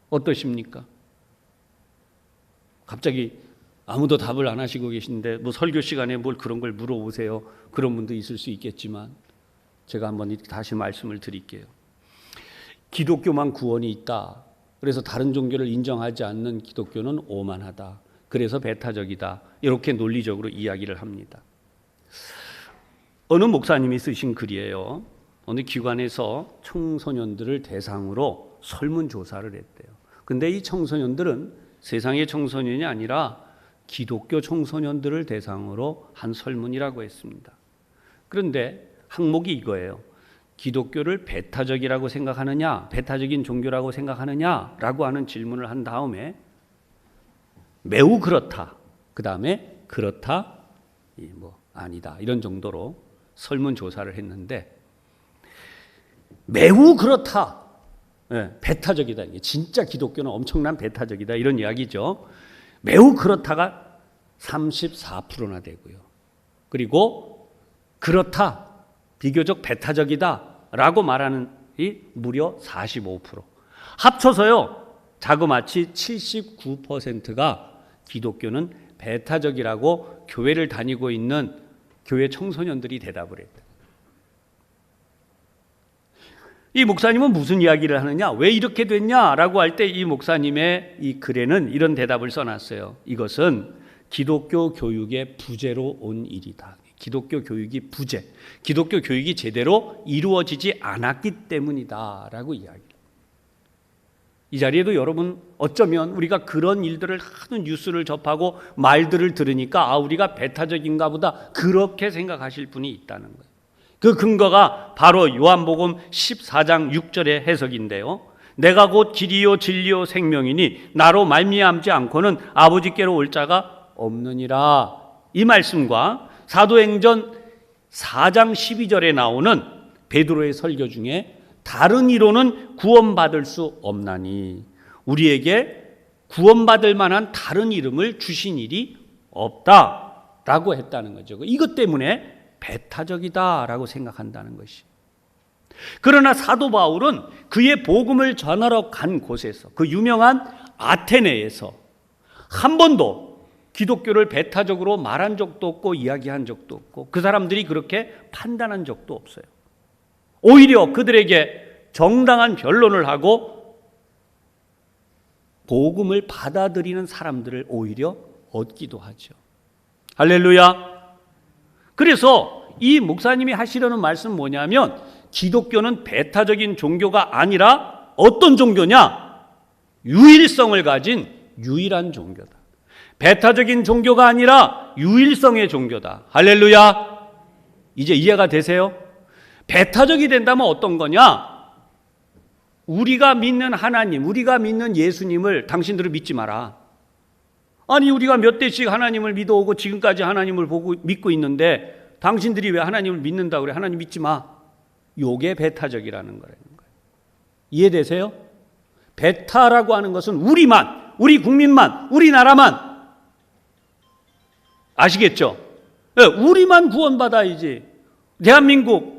어떠십니까? 갑자기 아무도 답을 안 하시고 계신데 뭐 설교 시간에 뭘 그런 걸 물어보세요. 그런 분도 있을 수 있겠지만 제가 한번 다시 말씀을 드릴게요. 기독교만 구원이 있다. 그래서 다른 종교를 인정하지 않는 기독교는 오만하다. 그래서 배타적이다. 이렇게 논리적으로 이야기를 합니다. 어느 목사님이 쓰신 글이에요. 어느 기관에서 청소년들을 대상으로 설문조사를 했대요. 근데 이 청소년들은 세상의 청소년이 아니라 기독교 청소년들을 대상으로 한 설문이라고 했습니다. 그런데 항목이 이거예요. 기독교를 배타적이라고 생각하느냐, 배타적인 종교라고 생각하느냐라고 하는 질문을 한 다음에 매우 그렇다, 그 다음에 그렇다, 아니다 이런 정도로 설문조사를 했는데 매우 그렇다, 배타적이다, 진짜 기독교는 엄청난 배타적이다 이런 이야기죠. 매우 그렇다가 34%나 되고요. 그리고 그렇다, 비교적 배타적이다 라고 말하는 이 무려 45%. 합쳐서요, 자그마치 79%가 기독교는 배타적이라고 교회를 다니고 있는 교회 청소년들이 대답을 했다. 이 목사님은 무슨 이야기를 하느냐, 왜 이렇게 됐냐라고 할 때 이 목사님의 이 글에는 이런 대답을 써놨어요. 이것은 기독교 교육의 부재로 온 일이다. 기독교 교육이 부재, 기독교 교육이 제대로 이루어지지 않았기 때문이다라고 이야기합니다. 이 자리에도 여러분 어쩌면 우리가 그런 일들을 하는 뉴스를 접하고 말들을 들으니까 우리가 배타적인가 보다 그렇게 생각하실 분이 있다는 거예요. 그 근거가 바로 요한복음 14장 6절의 해석인데요. 내가 곧 길이요 진리요 생명이니 나로 말미암지 않고는 아버지께로 올 자가 없느니라. 이 말씀과 사도행전 4장 12절에 나오는 베드로의 설교 중에 다른 이로는 구원받을 수 없나니 우리에게 구원받을 만한 다른 이름을 주신 일이 없다라고 했다는 거죠. 이것 때문에 배타적이다라고 생각한다는 것이. 그러나 사도 바울은 그의 복음을 전하러 간 곳에서, 그 유명한 아테네에서 한 번도 기독교를 배타적으로 말한 적도 없고 이야기한 적도 없고 그 사람들이 그렇게 판단한 적도 없어요. 오히려 그들에게 정당한 변론을 하고 복음을 받아들이는 사람들을 오히려 얻기도 하죠. 할렐루야. 그래서 이 목사님이 하시려는 말씀은 뭐냐면 기독교는 배타적인 종교가 아니라 어떤 종교냐? 유일성을 가진 유일한 종교다. 배타적인 종교가 아니라 유일성의 종교다. 할렐루야. 이제 이해가 되세요? 배타적이 된다면 어떤 거냐? 우리가 믿는 하나님, 우리가 믿는 예수님을 당신들은 믿지 마라. 아니 우리가 몇 대씩 하나님을 믿어오고 지금까지 하나님을 믿고 있는데 당신들이 왜 하나님을 믿는다고 그래? 하나님 믿지 마. 요게 배타적이라는 거예요. 이해되세요? 배타라고 하는 것은 우리만, 우리 국민만, 우리나라만. 아시겠죠? 우리만 구원받아야지. 대한민국,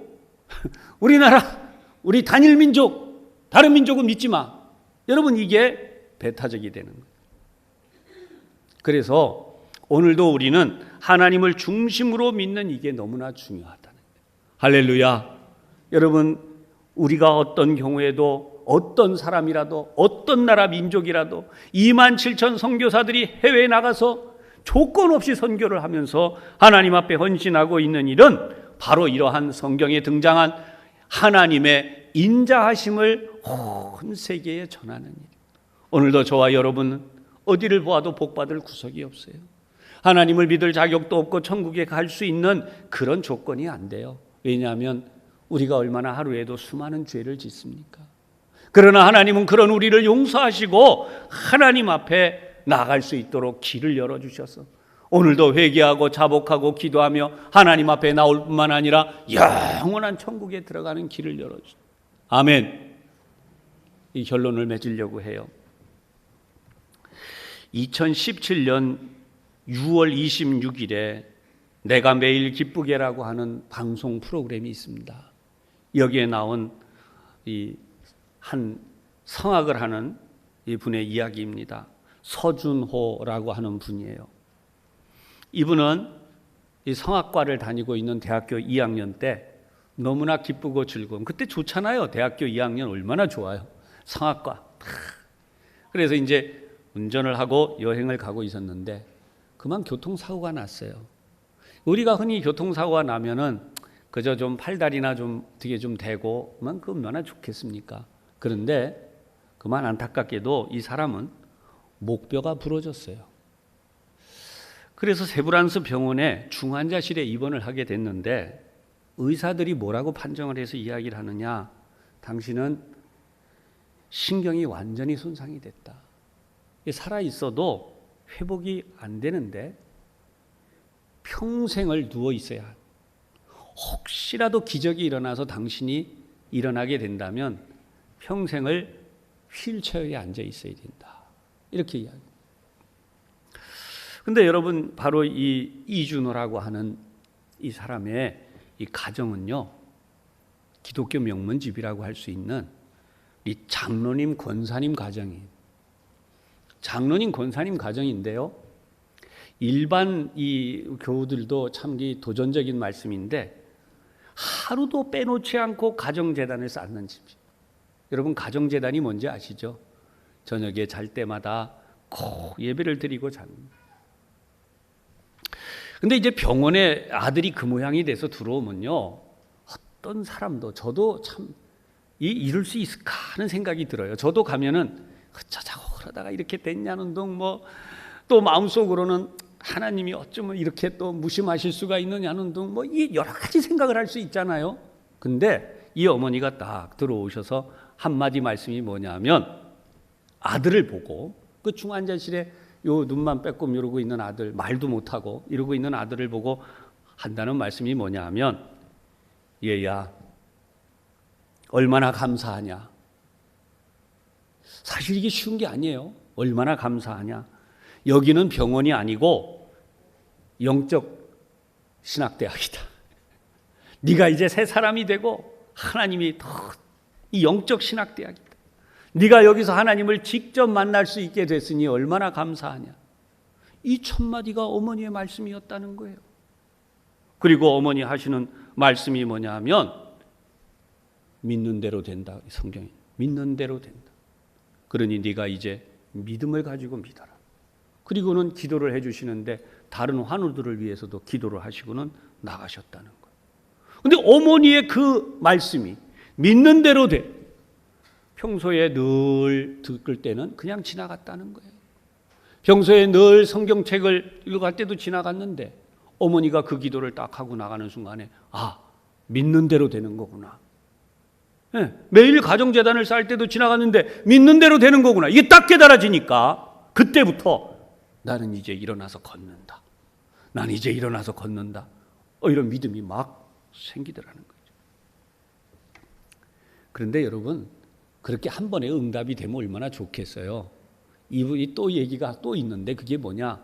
우리나라, 우리 단일 민족, 다른 민족은 믿지 마. 여러분 이게 배타적이 되는 거예요. 그래서 오늘도 우리는 하나님을 중심으로 믿는 이게 너무나 중요하다는 거예요. 할렐루야. 여러분 우리가 어떤 경우에도 어떤 사람이라도 어떤 나라 민족이라도 27,000 선교사들이 해외에 나가서 조건 없이 선교를 하면서 하나님 앞에 헌신하고 있는 일은 바로 이러한 성경에 등장한 하나님의 인자하심을 온 세계에 전하는 일. 오늘도 저와 여러분은 어디를 보아도 복받을 구석이 없어요. 하나님을 믿을 자격도 없고 천국에 갈 수 있는 그런 조건이 안 돼요. 왜냐하면 우리가 얼마나 하루에도 수많은 죄를 짓습니까? 그러나 하나님은 그런 우리를 용서하시고 하나님 앞에 나아갈 수 있도록 길을 열어주셔서 오늘도 회개하고 자복하고 기도하며 하나님 앞에 나올 뿐만 아니라 영원한 천국에 들어가는 길을 열어주셔서 아멘. 이 결론을 맺으려고 해요. 2017년 6월 26일에 내가 매일 기쁘게라고 하는 방송 프로그램이 있습니다. 여기에 나온 이 한 성악을 하는 이 분의 이야기입니다. 서준호라고 하는 분이에요. 이분은 이 성악과를 다니고 있는 대학교 2학년 때 너무나 기쁘고 즐거운, 그때 좋잖아요. 대학교 2학년 얼마나 좋아요. 성악과. 그래서 이제 운전을 하고 여행을 가고 있었는데 그만 교통사고가 났어요. 우리가 흔히 교통사고가 나면은 그저 좀 팔다리나 좀 어떻게 좀 대고 그만 그 얼마나 좋겠습니까? 그런데 그만 안타깝게도 이 사람은 목뼈가 부러졌어요. 그래서 세브란스 병원에 중환자실에 입원을 하게 됐는데 의사들이 뭐라고 판정을 해서 이야기를 하느냐? 당신은 신경이 완전히 손상이 됐다. 살아 있어도 회복이 안 되는데 평생을 누워 있어야, 혹시라도 기적이 일어나서 당신이 일어나게 된다면 평생을 휠체어에 앉아 있어야 된다. 이렇게 이야기합니다. 근데 여러분, 바로 이 이준호라고 하는 이 사람의 이 가정은요, 기독교 명문집이라고 할 수 있는 이 장로님 권사님 가정이에요. 장로님 권사님 가정인데요, 일반 이 교우들도 참 도전적인 말씀인데 하루도 빼놓지 않고 가정재단을 쌓는 집이에요. 여러분, 가정재단이 뭔지 아시죠? 저녁에 잘 때마다 꼭 예배를 드리고 잡니다. 근데 이제 병원에 아들이 그 모양이 돼서 들어오면요, 어떤 사람도, 저도 참 이럴 수 있을까 하는 생각이 들어요. 저도 가면은 어쩌자고 그러다가 이렇게 됐냐는 둥, 또 마음속으로는 하나님이 어쩌면 이렇게 또 무심하실 수가 있느냐는 둥, 이 여러 가지 생각을 할 수 있잖아요. 근데 이 어머니가 딱 들어오셔서 한마디 말씀이 뭐냐면, 아들을 보고, 그 중환자실에 요 눈만 빼꼼 이러고 있는 아들, 말도 못하고 이러고 있는 아들을 보고 한다는 말씀이 뭐냐면, 얘야, 얼마나 감사하냐. 사실 이게 쉬운 게 아니에요. 얼마나 감사하냐. 여기는 병원이 아니고 영적 신학대학이다. 네가 이제 새 사람이 되고 하나님이 더 이 영적 신학대학이다. 네가 여기서 하나님을 직접 만날 수 있게 됐으니 얼마나 감사하냐. 이 첫마디가 어머니의 말씀이었다는 거예요. 그리고 어머니 하시는 말씀이 뭐냐 하면, 믿는 대로 된다. 성경이 믿는 대로 된다. 그러니 네가 이제 믿음을 가지고 믿어라. 그리고는 기도를 해주시는데 다른 환우들을 위해서도 기도를 하시고는 나가셨다는 거예요. 그런데 어머니의 그 말씀이 믿는 대로 돼. 평소에 늘 듣을 때는 그냥 지나갔다는 거예요. 평소에 늘 성경책을 읽어갈 때도 지나갔는데 어머니가 그 기도를 딱 하고 나가는 순간에, 아, 믿는 대로 되는 거구나. 네, 매일 가정재단을 쌓을 때도 지나갔는데 믿는 대로 되는 거구나. 이게 딱 깨달아지니까 그때부터 나는 이제 일어나서 걷는다. 난 이제 일어나서 걷는다. 이런 믿음이 막 생기더라는 거죠. 그런데 여러분, 그렇게 한 번에 응답이 되면 얼마나 좋겠어요. 이분이 또 얘기가 또 있는데, 그게 뭐냐,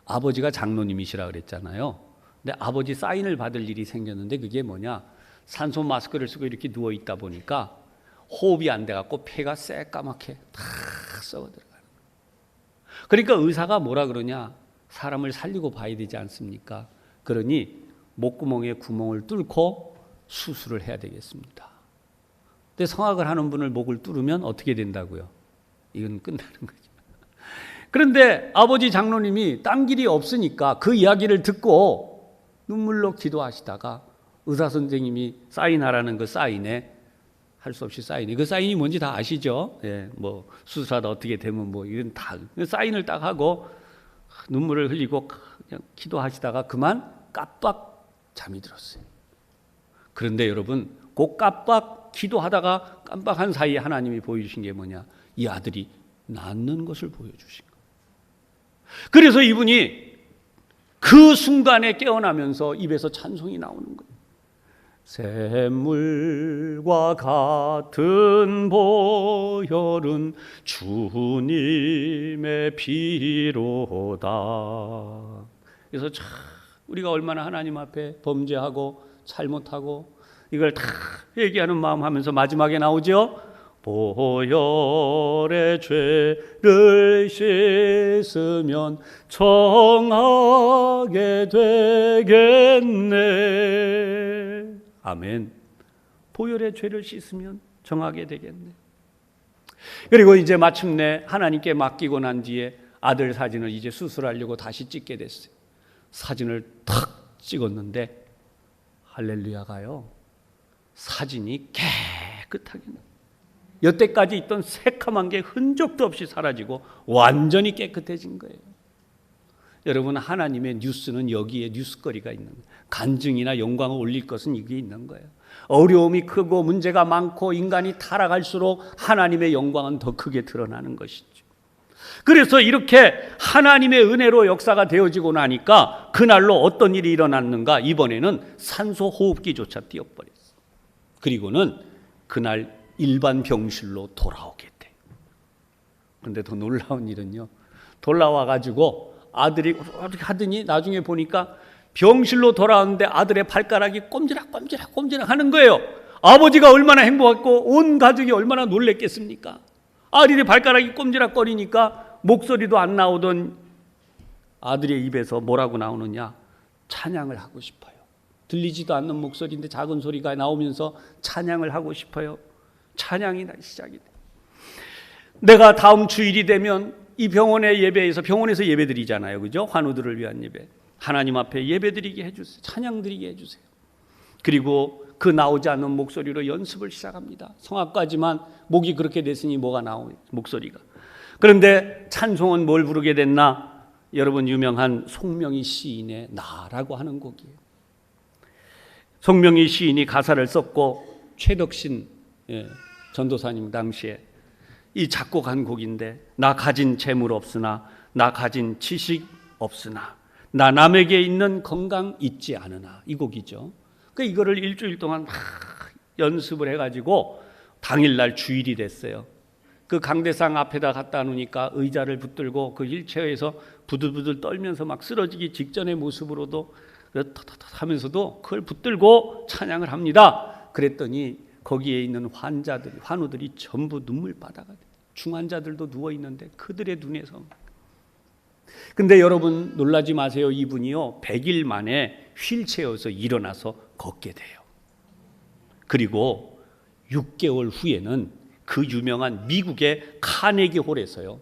아버지가 장로님이시라 그랬잖아요. 근데 아버지 사인을 받을 일이 생겼는데, 그게 뭐냐, 산소 마스크를 쓰고 이렇게 누워 있다 보니까 호흡이 안 돼갖고 폐가 새까맣게 다 썩어 들어가는 거예요. 그러니까 의사가 뭐라 그러냐, 사람을 살리고 봐야 되지 않습니까? 그러니 목구멍에 구멍을 뚫고 수술을 해야 되겠습니다. 근데 성악을 하는 분을 목을 뚫으면 어떻게 된다고요? 이건 끝나는 거죠. 그런데 아버지 장로님이 딴 길이 없으니까 그 이야기를 듣고 눈물로 기도하시다가 의사 선생님이 사인하라는 그 사인에, 할 수 없이 사인이, 그 사인이 뭔지 다 아시죠? 예, 수술하다 어떻게 되면 이런 다 사인을 딱 하고 눈물을 흘리고 그냥 기도하시다가 그만 깜빡 잠이 들었어요. 그런데 여러분, 그 깜빡 기도하다가 깜빡한 사이에 하나님이 보여주신 게 뭐냐, 이 아들이 낫는 것을 보여주신 거예요. 그래서 이분이 그 순간에 깨어나면서 입에서 찬송이 나오는 거예요. 샘물과 같은 보혈은 주님의 피로다. 그래서 참 우리가 얼마나 하나님 앞에 범죄하고 잘못하고 이걸 다 얘기하는 마음 하면서 마지막에 나오죠. 보혈의 죄를 씻으면 정하게 되겠네. 아멘. 보혈의 죄를 씻으면 정하게 되겠네. 그리고 이제 마침내 하나님께 맡기고 난 뒤에 아들 사진을 이제 수술하려고 다시 찍게 됐어요. 사진을 탁 찍었는데 할렐루야가요, 사진이 깨끗하게 나요. 여태까지 있던 새카만 게 흔적도 없이 사라지고 완전히 깨끗해진 거예요. 여러분, 하나님의 뉴스는 여기에 뉴스거리가 있는 거예요. 간증이나 영광을 올릴 것은 이게 있는 거예요. 어려움이 크고 문제가 많고 인간이 타락할수록 하나님의 영광은 더 크게 드러나는 것이죠. 그래서 이렇게 하나님의 은혜로 역사가 되어지고 나니까 그날로 어떤 일이 일어났는가? 이번에는 산소 호흡기조차 띄어버렸어요. 그리고는 그날 일반 병실로 돌아오게 돼요. 그런데 더 놀라운 일은요, 돌아와가지고 아들이 어떻게 하더니 나중에 보니까 병실로 돌아왔는데 아들의 발가락이 꼼지락 하는 거예요. 아버지가 얼마나 행복했고 온 가족이 얼마나 놀랬겠습니까? 아들의 발가락이 꼼지락거리니까 목소리도 안 나오던 아들의 입에서 뭐라고 나오느냐? 찬양을 하고 싶어요. 들리지도 않는 목소리인데 작은 소리가 나오면서 찬양을 하고 싶어요. 찬양이 시작이 돼. 내가 다음 주일이 되면 이 병원에서 예배 드리잖아요. 그죠? 환우들을 위한 예배. 하나님 앞에 예배 드리게 해주세요. 찬양 드리게 해주세요. 그리고 그 나오지 않는 목소리로 연습을 시작합니다. 성악까지만 목이 그렇게 됐으니 뭐가 나오요? 목소리가. 그런데 찬송은 뭘 부르게 됐나? 여러분, 유명한 송명희 시인의 나라고 하는 곡이에요. 송명희 시인이 가사를 썼고 최덕신 전도사님 당시에 이 작곡한 곡인데, 나 가진 재물 없으나, 나 가진 지식 없으나, 나 남에게 있는 건강 잊지 않으나, 이 곡이죠. 이거를 일주일 동안 막 연습을 해가지고 당일날 주일이 됐어요. 그 강대상 앞에다 갖다 놓으니까 의자를 붙들고 그 휠체어에서 부들부들 떨면서 막 쓰러지기 직전의 모습으로도 하면서도 그걸 붙들고 찬양을 합니다. 그랬더니 거기에 있는 환우들이 전부 눈물바다가 돼요. 중환자들도 누워있는데 그들의 눈에서. 근데 여러분 놀라지 마세요. 이분이요 100일 만에 휠체어에서 일어나서 걷게 돼요. 그리고 6개월 후에는 그 유명한 미국의 카네기 홀에서요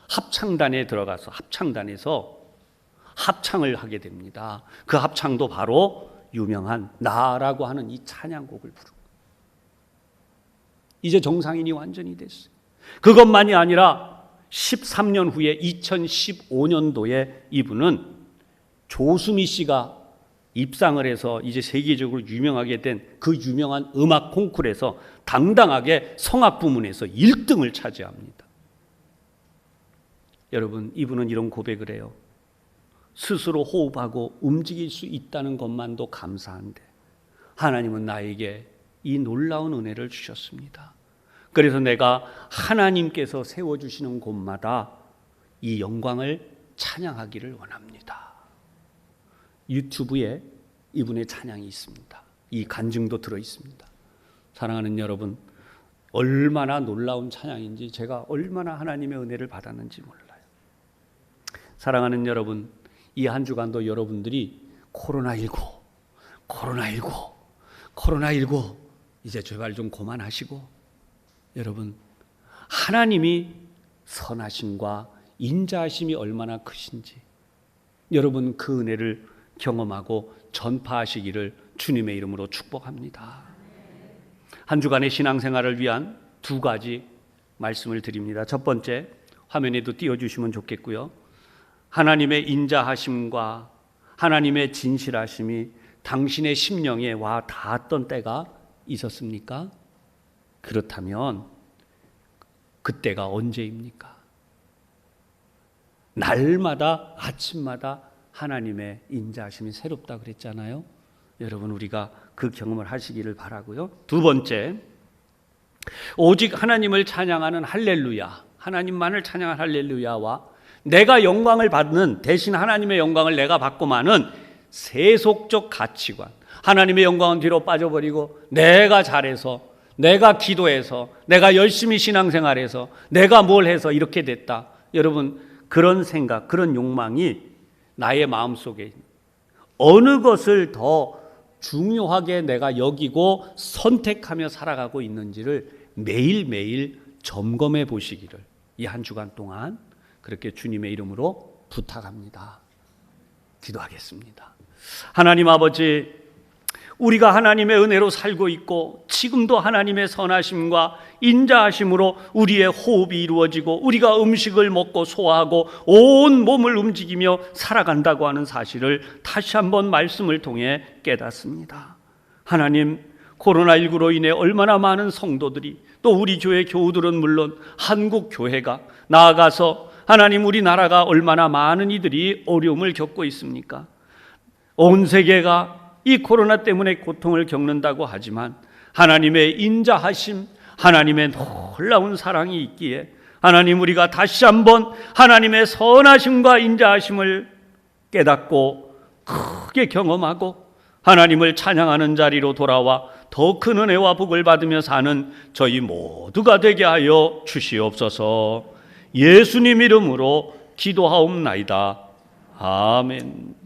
합창단에 들어가서 합창단에서 합창을 하게 됩니다. 그 합창도 바로 유명한 나라고 하는 이 찬양곡을 부르고, 이제 정상인이 완전히 됐어요. 그것만이 아니라 13년 후에 2015년도에 이분은 조수미 씨가 입상을 해서 이제 세계적으로 유명하게 된 그 유명한 음악 콩쿠르에서 당당하게 성악 부문에서 1등을 차지합니다. 여러분, 이분은 이런 고백을 해요. 스스로 호흡하고 움직일 수 있다는 것만도 감사한데 하나님은 나에게 이 놀라운 은혜를 주셨습니다. 그래서 내가 하나님께서 세워주시는 곳마다 이 영광을 찬양하기를 원합니다. 유튜브에 이분의 찬양이 있습니다. 이 간증도 들어 있습니다. 사랑하는 여러분, 얼마나 놀라운 찬양인지, 제가 얼마나 하나님의 은혜를 받았는지 몰라요. 사랑하는 여러분, 이 한 주간도 여러분들이 코로나19 이제 제발 좀 그만하시고, 여러분, 하나님이 선하심과 인자하심이 얼마나 크신지 여러분 그 은혜를 경험하고 전파하시기를 주님의 이름으로 축복합니다. 한 주간의 신앙생활을 위한 2가지 말씀을 드립니다. 첫 번째, 화면에도 띄워주시면 좋겠고요. 하나님의 인자하심과 하나님의 진실하심이 당신의 심령에 와 닿았던 때가 있었습니까? 그렇다면 그때가 언제입니까? 날마다 아침마다 하나님의 인자하심이 새롭다 그랬잖아요. 여러분, 우리가 그 경험을 하시기를 바라고요. 2번째, 오직 하나님을 찬양하는 할렐루야, 하나님만을 찬양하는 할렐루야와 내가 영광을 받는, 대신 하나님의 영광을 내가 받고 마는 세속적 가치관, 하나님의 영광은 뒤로 빠져버리고 내가 잘해서, 내가 기도해서, 내가 열심히 신앙생활해서, 내가 뭘 해서 이렇게 됐다. 여러분, 그런 생각, 그런 욕망이 나의 마음속에 어느 것을 더 중요하게 내가 여기고 선택하며 살아가고 있는지를 매일매일 점검해 보시기를 이 한 주간 동안 그렇게 주님의 이름으로 부탁합니다. 기도하겠습니다. 하나님 아버지, 우리가 하나님의 은혜로 살고 있고 지금도 하나님의 선하심과 인자하심으로 우리의 호흡이 이루어지고 우리가 음식을 먹고 소화하고 온 몸을 움직이며 살아간다고 하는 사실을 다시 한번 말씀을 통해 깨닫습니다. 하나님, 코로나19로 인해 얼마나 많은 성도들이, 또 우리 교회 교우들은 물론 한국 교회가, 나아가서 하나님 우리나라가 얼마나 많은 이들이 어려움을 겪고 있습니까? 온 세계가 이 코로나 때문에 고통을 겪는다고 하지만 하나님의 인자하심, 하나님의 놀라운 사랑이 있기에 하나님, 우리가 다시 한번 하나님의 선하심과 인자하심을 깨닫고 크게 경험하고 하나님을 찬양하는 자리로 돌아와 더 큰 은혜와 복을 받으며 사는 저희 모두가 되게 하여 주시옵소서. 예수님 이름으로 기도하옵나이다. 아멘.